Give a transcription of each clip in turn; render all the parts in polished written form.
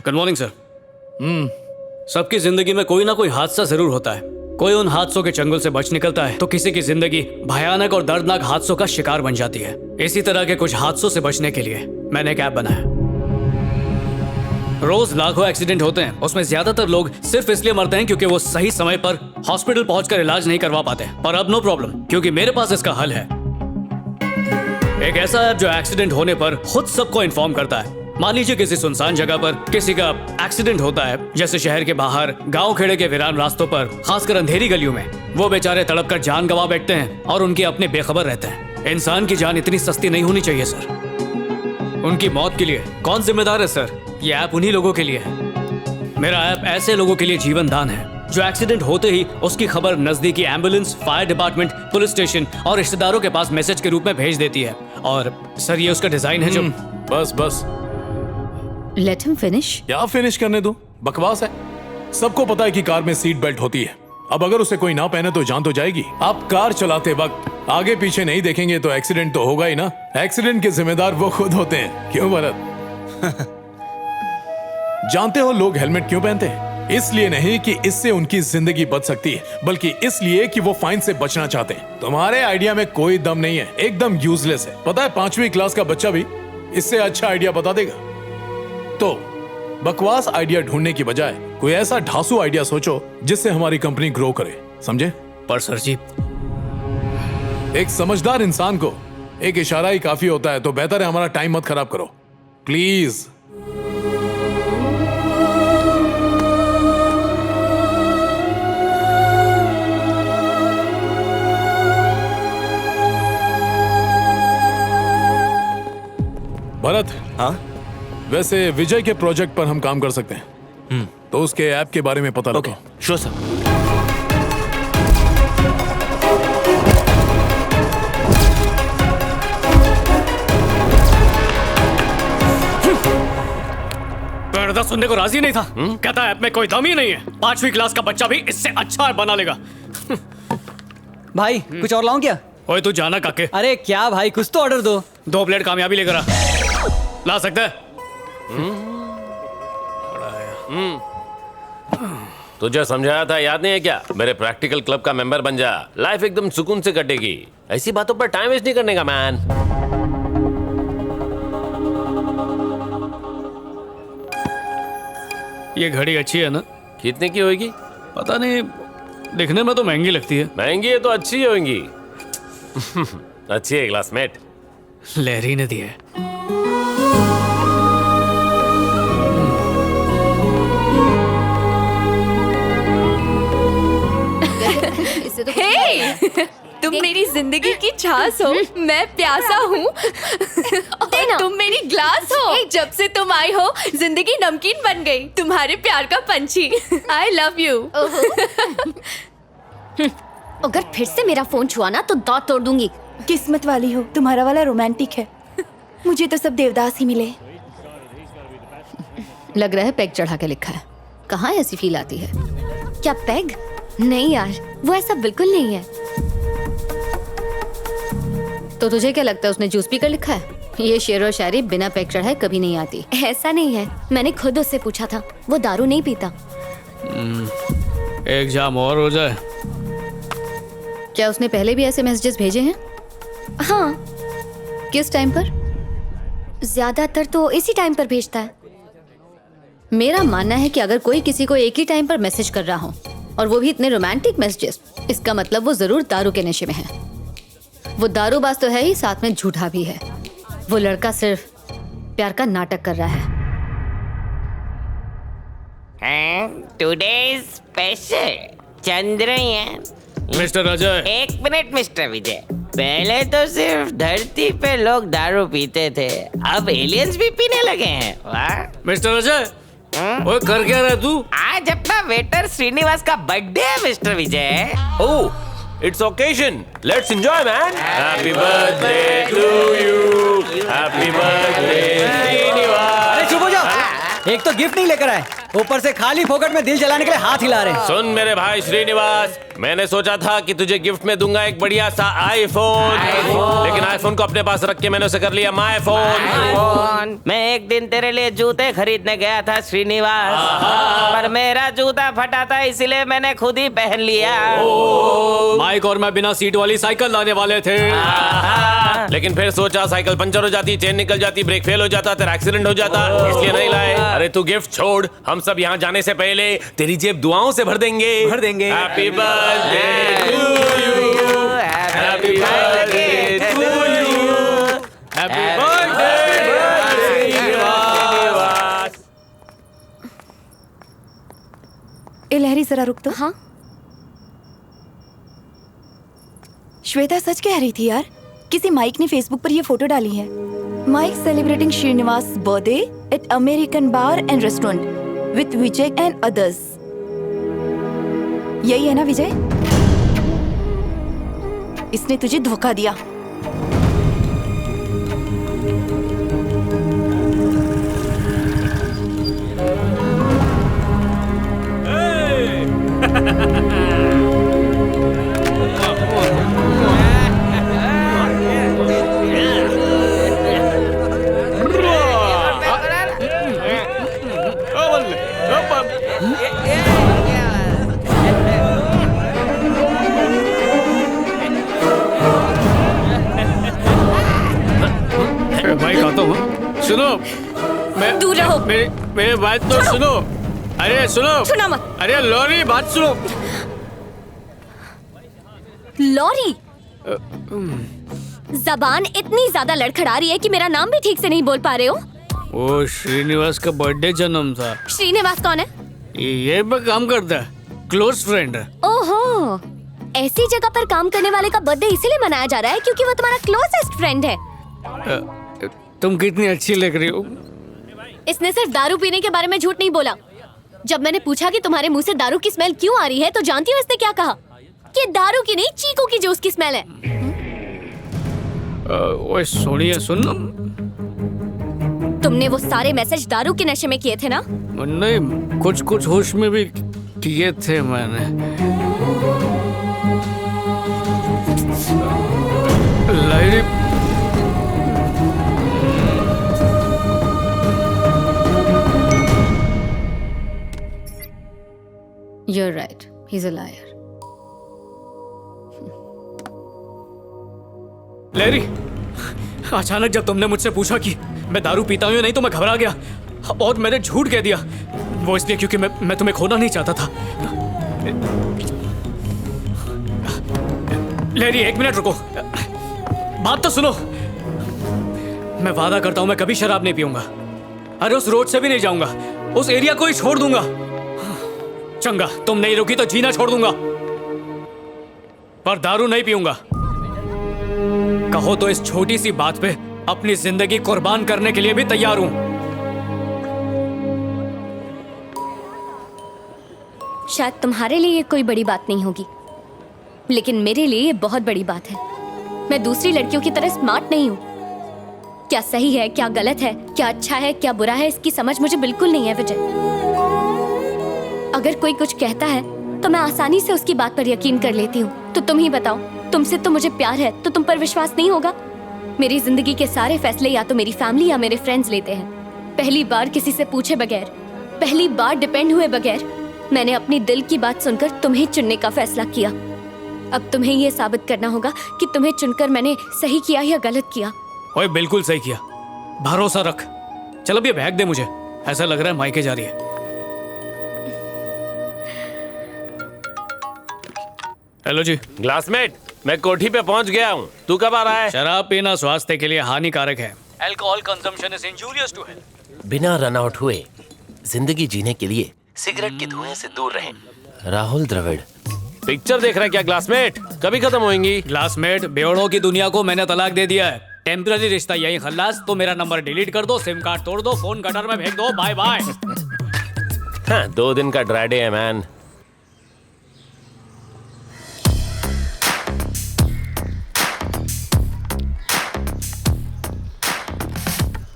Good morning sir. सबकी जिंदगी में कोई ना कोई हादसा जरूर होता है। कोई उन हादसों के चंगुल से बच निकलता है तो किसी की जिंदगी भयानक और दर्दनाक हादसों का शिकार बन जाती है। इसी तरह के कुछ हादसों से बचने के लिए मैंने एक ऐप बनाया। रोज लाखों एक्सीडेंट होते हैं, उसमें ज्यादातर लोग सिर्फ इसलिए मरते हैं क्योंकि वो सही समय पर हॉस्पिटल पहुंचकर इलाज नहीं करवा पाते। पर अब नो प्रॉब्लम, क्योंकि मेरे पास इसका हल है। एक ऐसा ऐप जो एक्सीडेंट होने पर खुद सबको इन्फॉर्म करता है। मान लीजिए किसी सुनसान जगह पर किसी का एक्सीडेंट होता है, जैसे शहर के बाहर, गांव खेड़े के वीरान रास्तों पर, खासकर अंधेरी गलियों में। वो बेचारे तड़प कर जान गंवा बैठते हैं और उनके अपने बेखबर रहते हैं। इंसान की जान इतनी सस्ती नहीं होनी चाहिए सर। उनकी मौत के लिए कौन जिम्मेदार है सर? ये ऐप उन्हीं लोगों के लिए है। मेरा ऐप ऐसे लोगों के लिए जीवन दान है जो एक्सीडेंट होते ही उसकी खबर नजदीकी ambulance, fire department, police station और रिश्तेदारों के पास मैसेज के रूप में भेज देती है। और सर ये उसका डिजाइन है जो बस लेट हिम फिनिश। क्या फिनिश करने दो? बकवास है। सबको पता है कि कार में सीट बेल्ट होती है। अब अगर उसे कोई ना पहने तो जान तो जाएगी। आप कार चलाते वक्त आगे पीछे नहीं देखेंगे तो एक्सीडेंट तो होगा ही ना। एक्सीडेंट के जिम्मेदार वो खुद होते हैं। क्यों भरत? जानते हो लोग हेलमेट क्यों पहनते हैं? इसलिए नहीं कि इससे उनकी जिंदगी बच सकती है, बल्कि इसलिए कि वो फाइन से बचना चाहते हैं। तुम्हारे आइडिया में कोई दम नहीं है, एकदम यूजलेस है। पता है 5वीं क्लास का बच्चा भी इससे अच्छा आइडिया बता देगा। तो बकवास आइडिया ढूंढने की बजाय कोई ऐसा ढासू आइडिया सोचो जिससे हमारी कंपनी ग्रो करे। समझे? पर सर जी, एक समझदार इंसान को एक इशारा ही काफी होता है। तो बेहतर है हमारा टाइम मत खराब करो प्लीज। भरत। हाँ? वैसे विजय के प्रोजेक्ट पर हम काम कर सकते हैं। तो उसके ऐप के बारे में पता लगाओ। Sure sir. पर्दा सुनने को राजी नहीं था। कहता ऐप में कोई दम ही नहीं है। 5वीं क्लास का बच्चा भी इससे अच्छा बना लेगा। भाई कुछ और लाऊं क्या? ओए तू जाना काके। अरे क्या भाई, कुछ तो ऑर्डर दो। 2 प्लेट कामयाबी लेकर आ। ला सकता है? तुझे समझाया था, याद नहीं है क्या? मेरे प्रैक्टिकल क्लब का मेंबर बन जा, लाइफ एकदम सुकून से कटेगी। ऐसी बातों पर टाइम वेस्ट नहीं करने का मैन। ये घड़ी अच्छी है ना? कितने की होगी? पता नहीं, दिखने में तो महंगी लगती है। महंगी है तो अच्छी होगी। अच्छी है क्लासमेट। लहरी ने दी है। हे! तुम मेरी जिंदगी की छास हो, मैं प्यासा हूँ और तुम मेरी ग्लास हो। जब से तुम आई हो जिंदगी नमकीन बन गई, तुम्हारे प्यार का पंछी। I love you. अगर फिर से मेरा फोन छुआ ना तो दांत तोड़ दूंगी। किस्मत वाली हो, तुम्हारा वाला रोमांटिक है। मुझे तो सब देवदास ही मिले। लग रहा है पैग चढ़ा के लिखा है। कहाँ ऐसी फील आती है? क्या पैग? नहीं यार, वो ऐसा बिल्कुल नहीं है। तो तुझे क्या लगता है उसने जूस पीकर लिखा है? ये शेर और शायरी बिना पैग चढ़ाए कभी नहीं आती। ऐसा नहीं है, मैंने खुद उससे पूछा था, वो दारू नहीं पीता। एक जाम और हो जाए। क्या उसने पहले भी ऐसे मैसेजेस भेजे हैं? हाँ, किस टाइम पर? ज्यादातर तो इसी टाइम पर भेजता है। मेरा मानना है कि अगर कोई किसी को एक ही टाइम पर मैसेज कर रहा हो और वो भी इतने रोमांटिक मैसेजेस, इसका मतलब वो जरूर दारू के नशे में है। वो दारूबाज तो है ही, साथ में झूठा भी है। वो लड़का सिर्फ प्यार का नाटक कर रहा है। Today special Chandrayaan. Mister Ajay. एक मिनट मिस्टर विजय, पहले तो सिर्फ धरती पे लोग दारू पीते थे, अब एलियंस भी पीने लगे हैं। वाह मिस्टर अजय, ओए कर क्या रहा तू? आज अपना वेटर श्रीनिवास का बर्थडे है mister Vijay. Oh, it's occasion, let's enjoy man. Happy birthday to you, happy birthday Srinivas. अरे चुप हो जाओ, एक तो गिफ्ट नहीं लेकर आए, ऊपर से खाली फोकट में दिल जलाने के लिए हाथ हिला रहे हैं। सुन मेरे भाई श्रीनिवास, मैंने सोचा था कि तुझे गिफ्ट में दूंगा एक बढ़िया सा आईफोन, लेकिन आईफोन को अपने पास रख के मैंने उसे कर लिया माय फोन। मैं एक दिन तेरे लिए जूते खरीदने गया था श्रीनिवास, पर मेरा जूता फटा था इसलिए मैंने खुद ही पहन लिया। माइक और मैं बिना सीट वाली साइकिल लाने वाले थे, लेकिन फिर सोचा साइकिल पंचर हो जाती, चेन निकल जाती, ब्रेक फेल हो जाता, तेरा एक्सीडेंट हो जाता, इसलिए नहीं लाए। अरे तू गिफ्ट छोड़, हम सब यहाँ जाने से पहले तेरी जेब दुआओं से भर देंगे। Happy birthday to you, happy birthday to you, happy birthday Srinivas. ए लहरी जरा रुक तो। हाँ श्वेता सच कह रही थी यार, किसी माइक ने फेसबुक पर ये फोटो डाली है। Mike celebrating Srinivas birthday at American bar and restaurant with Vijay and others. यही है ना विजय? इसने तुझे धोखा दिया। भाई खाता हूँ। सुनो, मैं दूर रहो। मेरी बात तो सुनो। अरे सुनो, सुना मत। अरे लॉरी बात सुनो। लॉरी, जबान इतनी ज्यादा लड़खड़ा रही है कि मेरा नाम भी ठीक से नहीं बोल पा रहे हो। वो श्रीनिवास का बर्थडे जन्म था। श्रीनिवास कौन है? ये पे काम करता है, क्लोज फ्रेंड है। ओहो, ऐसी जगह पर काम करने वाले का बर्थडे इसीलिए मनाया जा रहा है क्योंकि वो तुम्हारा क्लोजेस्ट फ्रेंड है। तुम कितनी अच्छी लग रही हो। इसने सिर्फ दारू पीने के बारे में झूठ नहीं बोला। जब मैंने पूछा कि तुम्हारे मुंह से दारू की स्मेल क्यों आ रही है तो जानती हो इसने क्या कहा? कि दारू की नहीं, चीकू की जूस की स्मेल है। ओए सोनिया सुन, तुमने वो सारे मैसेज दारू के नशे में किए थे ना? नहीं, कुछ कुछ होश में भी किए थे मैंने। लाइरी You're right. He's a liar. Larry, अचानक जब तुमने मुझसे पूछा कि मैं दारू पीता हूँ या नहीं तो मैं घबरा गया और मैंने झूठ कह दिया। वो इसलिए क्योंकि मैं तुम्हें खोना नहीं चाहता था। लैरी एक मिनट रुको, बात तो सुनो। मैं वादा करता हूँ मैं कभी शराब नहीं पीऊंगा। अरे उस रोड से भी नहीं जाऊंगा, उस एरिया को ही छोड़ दूंगा। चंगा, तुम नहीं रुकी तो जीना छोड़ दूंगा, पर दारू नहीं पीऊंगा। कहो तो इस छोटी सी बात पे अपनी जिंदगी कुर्बान करने के लिए भी तैयार हूं। शायद तुम्हारे लिए ये कोई बड़ी बात नहीं होगी, लेकिन मेरे लिए ये बहुत बड़ी बात है। मैं दूसरी लड़कियों की तरह स्मार्ट नहीं हूँ। क्या सही है, क्या गलत है, क्या अच्छा है, क्या बुरा है, इसकी समझ मुझे बिल्कुल नहीं है विजय। अगर कोई कुछ कहता है तो मैं आसानी से उसकी बात पर यकीन कर लेती हूँ। तो तुम ही बताओ, तुमसे तो मुझे प्यार है तो तुम पर विश्वास नहीं होगा? मेरी जिंदगी के सारे फैसले या तो मेरी फैमिली या मेरे फ्रेंड्स लेते हैं। पहली बार किसी से पूछे बगैर, पहली बार डिपेंड हुए बगैर मैंने अपनी दिल की बात सुनकर तुम्हें चुनने का फैसला किया। अब तुम्हें ये साबित करना होगा कि तुम्हें चुनकर मैंने सही किया या गलत किया। ओए बिल्कुल सही किया, भरोसा रख। चल अब ये बैग दे मुझे, ऐसा लग रहा है मायके जा रही है। हेलो जी। ग्लासमेट, मैं कोठी पे पहुंच गया हूँ, तू कब आ रहा है? शराब पीना स्वास्थ्य के लिए हानिकारक है। Alcohol consumption is injurious to health. बिना रन आउट हुए जिंदगी जीने के लिए सिगरेट के धुएं से दूर रहें। राहुल द्रविड़। पिक्चर देख रहा है क्या ग्लासमेट? कभी खत्म होंगी। ग्लासमेट, बेवड़ों की दुनिया को मैंने तलाक दे दिया है। टेम्पररी रिश्ता यही खल्लास। तो मेरा नंबर डिलीट कर दो, सिम कार्ड तोड़ दो, फोन गटर में फेंक दो, बाय बाय। हाँ, 2 दिन का ड्राई डे है मैन।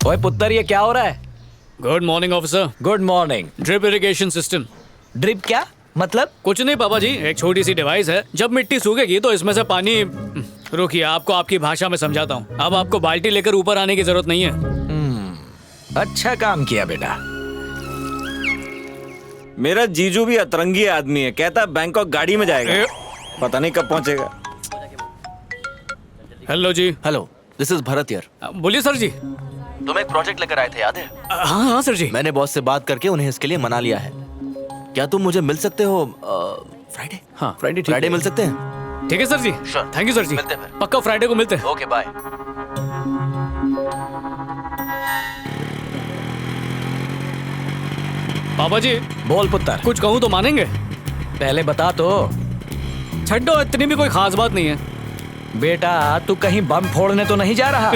ओए पुत्तर, ये क्या हो रहा है? Good morning officer. Good morning. Drip irrigation system. Drip क्या मतलब? कुछ नहीं पापा जी, एक छोटी सी डिवाइस है। जब मिट्टी सूखेगी तो इसमें से पानी, रुकिए आपको आपकी भाषा में समझाता हूँ। अब आपको बाल्टी लेकर ऊपर आने की जरूरत नहीं है। अच्छा काम किया बेटा। मेरा जीजू भी अतरंगी आदमी है, कहता बैंकॉक गाड़ी में जाएगा, पता नहीं कब पहुंचेगा। Hello ji. Hello, this is Bharat यार। बोलिए सर जी। तुम एक प्रोजेक्ट लेकर आए थे, याद है? हाँ हाँ सर जी। मैंने बॉस से बात करके उन्हें इसके लिए मना लिया है। क्या तुम मुझे मिल सकते हो फ्राइडे? हाँ फ्राइडे। फ्राइडे मिल सकते हैं? ठीक है सर जी। Sure. थैंक यू सर जी। मिलते हैं फिर। पक्का फ्राइडे को मिलते हैं। Okay bye. पापा जी बोल पुत्र। कुछ कहूँ तो मानेंगे? पहले बता तो। छड्डो, इतनी भी कोई खास बात नहीं है। बेटा तू कहीं बम फोड़ने तो नहीं जा रहा?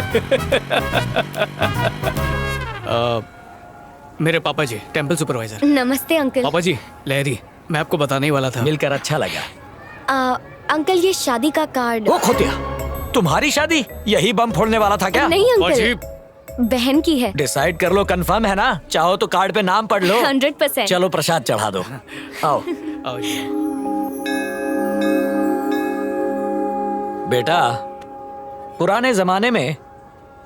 मेरे पापा जी टेंपल सुपरवाइजर। नमस्ते अंकल। पापा जी लहरी, मैं आपको बताने ही वाला था। मिलकर अच्छा लगा। अंकल ये शादी का कार्ड। ओ खोतिया, तुम्हारी शादी? यही बम फोड़ने वाला था क्या? नहीं पापा जी, अंकल, बहन की है। डिसाइड कर लो, कंफर्म है ना? चाहो तो कार्ड पे नाम पढ़ लो। 100%। चलो प्रसाद चढ़ा दो। आओ आओ जी। बेटा, पुराने जमाने में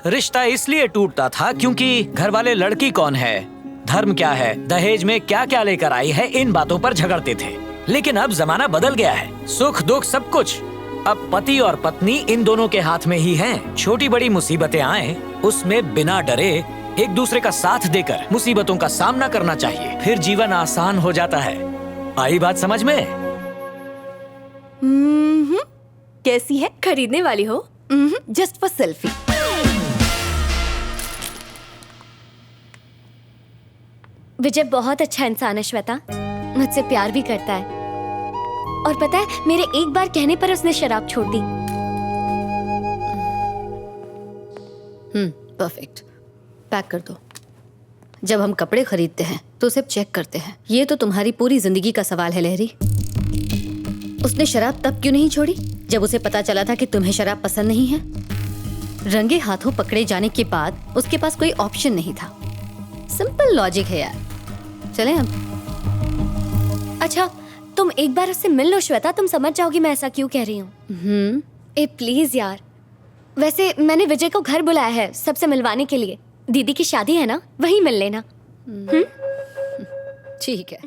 रिश्ता इसलिए टूटता था क्योंकि घर वाले लड़की कौन है, धर्म क्या है, दहेज में क्या क्या लेकर आई है, इन बातों पर झगड़ते थे। लेकिन अब जमाना बदल गया है। सुख दुख सब कुछ अब पति और पत्नी इन दोनों के हाथ में ही हैं। छोटी बड़ी मुसीबतें आए उसमें बिना डरे एक दूसरे का साथ देकर मुसीबतों का सामना करना चाहिए, फिर जीवन आसान हो जाता है। आई बात समझ में? कैसी है? खरीदने वाली हो? Just for selfie. विजय बहुत अच्छा इंसान है श्वेता, मुझसे प्यार भी करता है। और पता है, मेरे एक बार कहने पर उसने शराब छोड़ दी। परफेक्ट। पैक कर दो। जब हम कपड़े खरीदते हैं तो सिर्फ चेक करते हैं। ये तो तुम्हारी पूरी जिंदगी का सवाल है लहरी। उसने शराब तब क्यों नहीं छोड़ी जब उसे पता चला था कि तुम्हें शराब पसंद नहीं है? रंगे हाथों पकड़े जाने के बाद उसके पास कोई ऑप्शन नहीं था। सिंपल लॉजिक है यार। चलें अब। अच्छा तुम एक बार उससे मिल लो श्वेता, तुम समझ जाओगी मैं ऐसा क्यों कह रही हूँ। ए प्लीज यार। वैसे मैंने विजय को घर बुलाया है सबसे मिलवाने के लिए। दीदी की शादी है ना, वहीं मिल लेना। ठीक है।